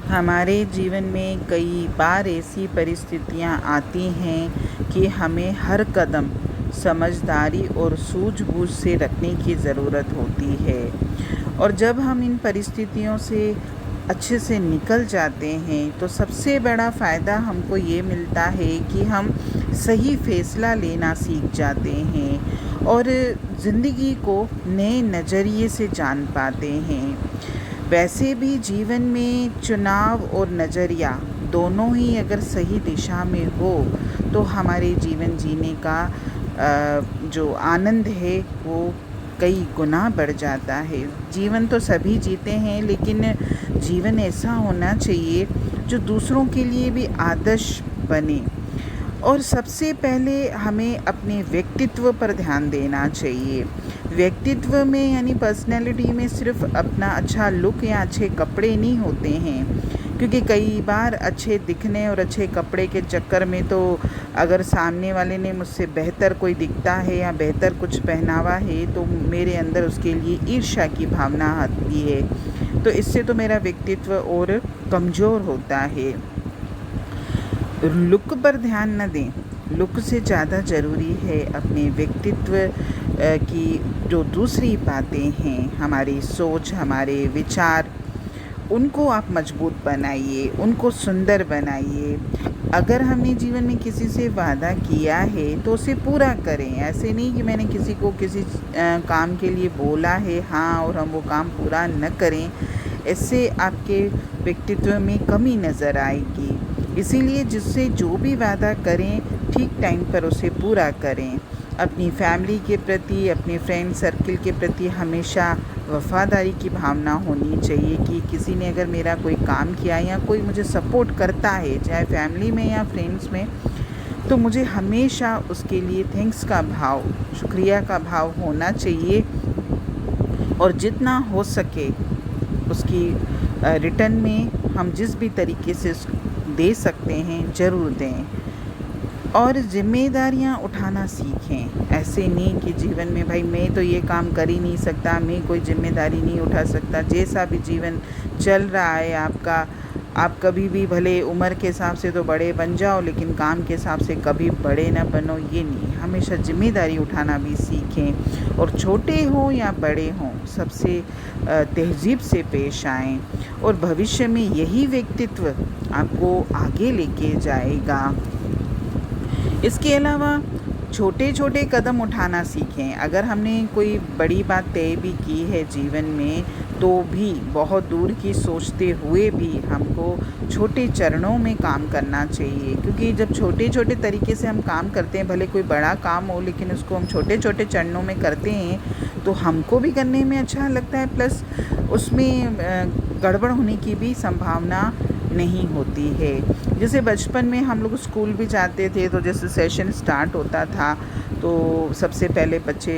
हमारे जीवन में कई बार ऐसी परिस्थितियाँ आती हैं कि हमें हर कदम समझदारी और सूझबूझ से रखने की ज़रूरत होती है। और जब हम इन परिस्थितियों से अच्छे से निकल जाते हैं तो सबसे बड़ा फ़ायदा हमको ये मिलता है कि हम सही फ़ैसला लेना सीख जाते हैं और ज़िंदगी को नए नज़रिए से जान पाते हैं। वैसे भी जीवन में चुनाव और नज़रिया दोनों ही अगर सही दिशा में हो तो हमारे जीवन जीने का जो आनंद है वो कई गुना बढ़ जाता है। जीवन तो सभी जीते हैं, लेकिन जीवन ऐसा होना चाहिए जो दूसरों के लिए भी आदर्श बने। और सबसे पहले हमें अपने व्यक्तित्व पर ध्यान देना चाहिए। व्यक्तित्व में यानी पर्सनैलिटी में सिर्फ अपना अच्छा लुक या अच्छे कपड़े नहीं होते हैं, क्योंकि कई बार अच्छे दिखने और अच्छे कपड़े के चक्कर में तो अगर सामने वाले ने मुझसे बेहतर कोई दिखता है या बेहतर कुछ पहनावा है तो मेरे अंदर उसके लिए ईर्ष्या की भावना आती है। तो इससे तो मेरा व्यक्तित्व और कमज़ोर होता है। लुक पर ध्यान न दें, लुक से ज़्यादा ज़रूरी है अपने व्यक्तित्व की जो दूसरी बातें हैं, हमारी सोच, हमारे विचार, उनको आप मजबूत बनाइए, उनको सुंदर बनाइए। अगर हमने जीवन में किसी से वादा किया है तो उसे पूरा करें। ऐसे नहीं कि मैंने किसी को किसी काम के लिए बोला है हाँ और हम वो काम पूरा न करें, इससे आपके व्यक्तित्व में कमी नज़र आएगी। इसीलिए जिससे जो भी वादा करें ठीक टाइम पर उसे पूरा करें। अपनी फैमिली के प्रति, अपने फ्रेंड सर्किल के प्रति हमेशा वफ़ादारी की भावना होनी चाहिए कि किसी ने अगर मेरा कोई काम किया या कोई मुझे सपोर्ट करता है, चाहे फैमिली में या फ्रेंड्स में, तो मुझे हमेशा उसके लिए थैंक्स का भाव, शुक्रिया का भाव होना चाहिए। और जितना हो सके उसकी रिटर्न में हम जिस भी तरीके से दे सकते हैं ज़रूर दें। और ज़िम्मेदारियाँ उठाना सीखें। ऐसे नहीं कि जीवन में भाई मैं तो ये काम कर ही नहीं सकता, मैं कोई ज़िम्मेदारी नहीं उठा सकता। जैसा भी जीवन चल रहा है आपका, आप कभी भी भले उम्र के हिसाब से तो बड़े बन जाओ, लेकिन काम के हिसाब से कभी बड़े ना बनो, ये नहीं। हमेशा ज़िम्मेदारी उठाना भी सीखें और छोटे हों या बड़े हों सबसे तहज़ीब से पेश आएँ और भविष्य में यही व्यक्तित्व आपको आगे लेके जाएगा। इसके अलावा छोटे छोटे कदम उठाना सीखें। अगर हमने कोई बड़ी बात तय भी की है जीवन में तो भी बहुत दूर की सोचते हुए भी हमको छोटे चरणों में काम करना चाहिए, क्योंकि जब छोटे छोटे तरीके से हम काम करते हैं, भले कोई बड़ा काम हो लेकिन उसको हम छोटे छोटे चरणों में करते हैं तो हमको भी करने में अच्छा लगता है, प्लस उसमें गड़बड़ होने की भी संभावना नहीं होती है। जैसे बचपन में हम लोग स्कूल भी जाते थे तो जैसे सेशन स्टार्ट होता था तो सबसे पहले बच्चे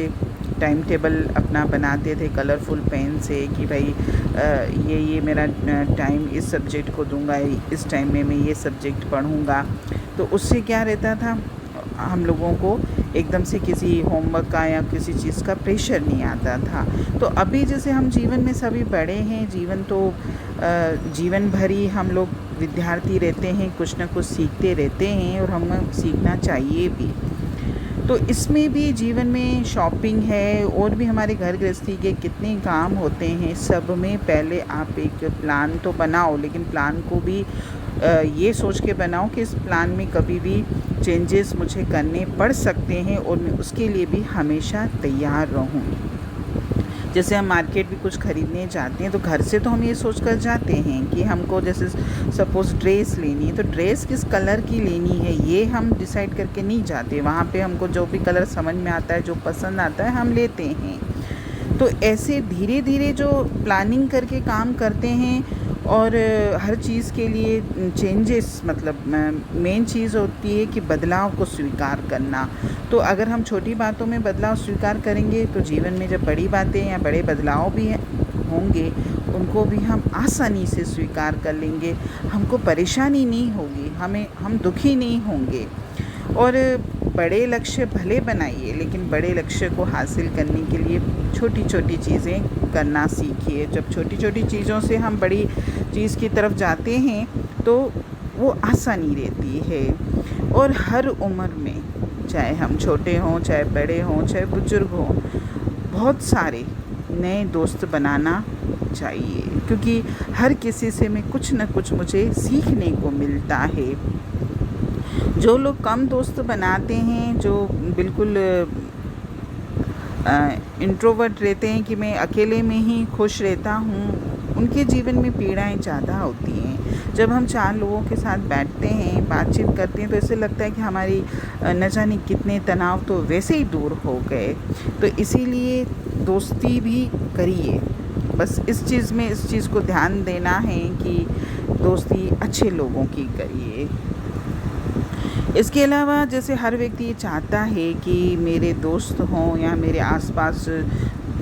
टाइम टेबल अपना बनाते थे कलरफुल पेन से कि भाई ये मेरा टाइम इस सब्जेक्ट को दूंगा, इस टाइम में मैं ये सब्जेक्ट पढ़ूंगा। तो उससे क्या रहता था, हम लोगों को एकदम से किसी होमवर्क का या किसी चीज़ का प्रेशर नहीं आता था। तो अभी जैसे हम जीवन में सभी बड़े हैं, जीवन तो जीवन भर ही हम लोग विद्यार्थी रहते हैं, कुछ ना कुछ सीखते रहते हैं और हमें सीखना चाहिए भी। तो इसमें भी जीवन में शॉपिंग है और भी हमारे घर गृहस्थी के कितने काम होते हैं, सब में पहले आप एक प्लान तो बनाओ, लेकिन प्लान को भी ये सोच के बनाओ कि इस प्लान में कभी भी चेंजेस मुझे करने पड़ सकते हैं और मैं उसके लिए भी हमेशा तैयार रहूं। जैसे हम मार्केट भी कुछ ख़रीदने जाते हैं तो घर से तो हम ये सोच कर जाते हैं कि हमको जैसे सपोज़ ड्रेस लेनी है तो ड्रेस किस कलर की लेनी है ये हम डिसाइड करके नहीं जाते। वहाँ पे हमको जो भी कलर समझ में आता है, जो पसंद आता है, हम लेते हैं। तो ऐसे धीरे धीरे जो प्लानिंग करके काम करते हैं और हर चीज़ के लिए चेंजेस, मतलब मेन चीज़ होती है कि बदलाव को स्वीकार करना। तो अगर हम छोटी बातों में बदलाव स्वीकार करेंगे तो जीवन में जब बड़ी बातें या बड़े बदलाव भी होंगे उनको भी हम आसानी से स्वीकार कर लेंगे, हमको परेशानी नहीं होगी, हम दुखी नहीं होंगे। और बड़े लक्ष्य भले बनाइए, लेकिन बड़े लक्ष्य को हासिल करने के लिए छोटी छोटी चीज़ें करना सीखिए। जब छोटी छोटी चीज़ों से हम बड़ी चीज़ की तरफ जाते हैं तो वो आसानी रहती है। और हर उम्र में, चाहे हम छोटे हों, चाहे बड़े हों, चाहे बुज़ुर्ग हों, बहुत सारे नए दोस्त बनाना चाहिए, क्योंकि हर किसी से मैं कुछ न कुछ मुझे सीखने को मिलता है। जो लोग कम दोस्त बनाते हैं, जो बिल्कुल इंट्रोवर्ट रहते हैं कि मैं अकेले में ही खुश रहता हूँ, उनके जीवन में पीड़ाएं ज़्यादा होती हैं। जब हम 4 लोगों के साथ बैठते हैं, बातचीत करते हैं, तो ऐसे लगता है कि हमारी न जाने कितने तनाव तो वैसे ही दूर हो गए। तो इसीलिए दोस्ती भी करिए। बस इस चीज़ को ध्यान देना है कि दोस्ती अच्छे लोगों की करिए। इसके अलावा जैसे हर व्यक्ति ये चाहता है कि मेरे दोस्त हों या मेरे आसपास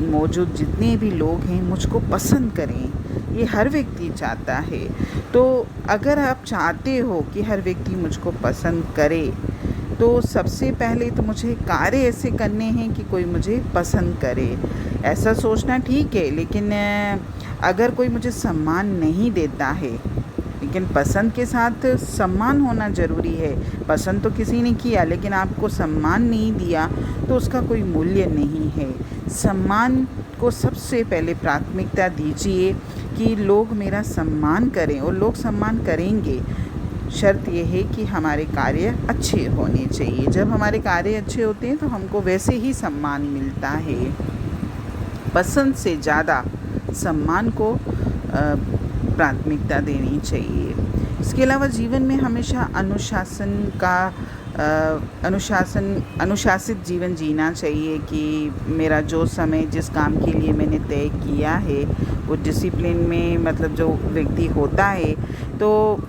मौजूद जितने भी लोग हैं मुझको पसंद करें, ये हर व्यक्ति चाहता है। तो अगर आप चाहते हो कि हर व्यक्ति मुझको पसंद करे, तो सबसे पहले तो मुझे कार्य ऐसे करने हैं कि कोई मुझे पसंद करे। ऐसा सोचना ठीक है, लेकिन अगर कोई मुझे सम्मान नहीं देता है, लेकिन पसंद के साथ सम्मान होना ज़रूरी है। पसंद तो किसी ने किया, लेकिन आपको सम्मान नहीं दिया तो उसका कोई मूल्य नहीं है। सम्मान को सबसे पहले प्राथमिकता दीजिए कि लोग मेरा सम्मान करें, और लोग सम्मान करेंगे। शर्त यह है कि हमारे कार्य अच्छे होने चाहिए। जब हमारे कार्य अच्छे होते हैं तो हमको वैसे ही सम्मान मिलता है। पसंद से ज़्यादा सम्मान को प्राथमिकता देनी चाहिए। इसके अलावा जीवन में हमेशा अनुशासित जीवन जीना चाहिए कि मेरा जो समय जिस काम के लिए मैंने तय किया है वो डिसिप्लिन में, मतलब जो व्यक्ति होता है, तो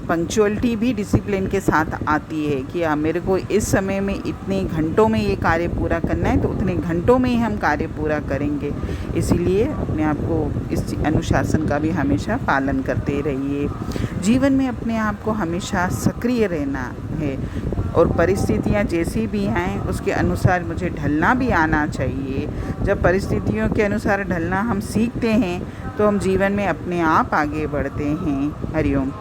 पंक्चुअलिटी भी डिसिप्लिन के साथ आती है कि मेरे को इस समय में इतने घंटों में ये कार्य पूरा करना है, तो उतने घंटों में ही हम कार्य पूरा करेंगे। इसीलिए अपने आप को इस अनुशासन का भी हमेशा पालन करते रहिए। जीवन में अपने आप को हमेशा सक्रिय रहना है, और परिस्थितियाँ जैसी भी आएँ उसके अनुसार मुझे ढलना भी आना चाहिए। जब परिस्थितियों के अनुसार ढलना हम सीखते हैं तो हम जीवन में अपने आप आगे बढ़ते हैं। हरिओम।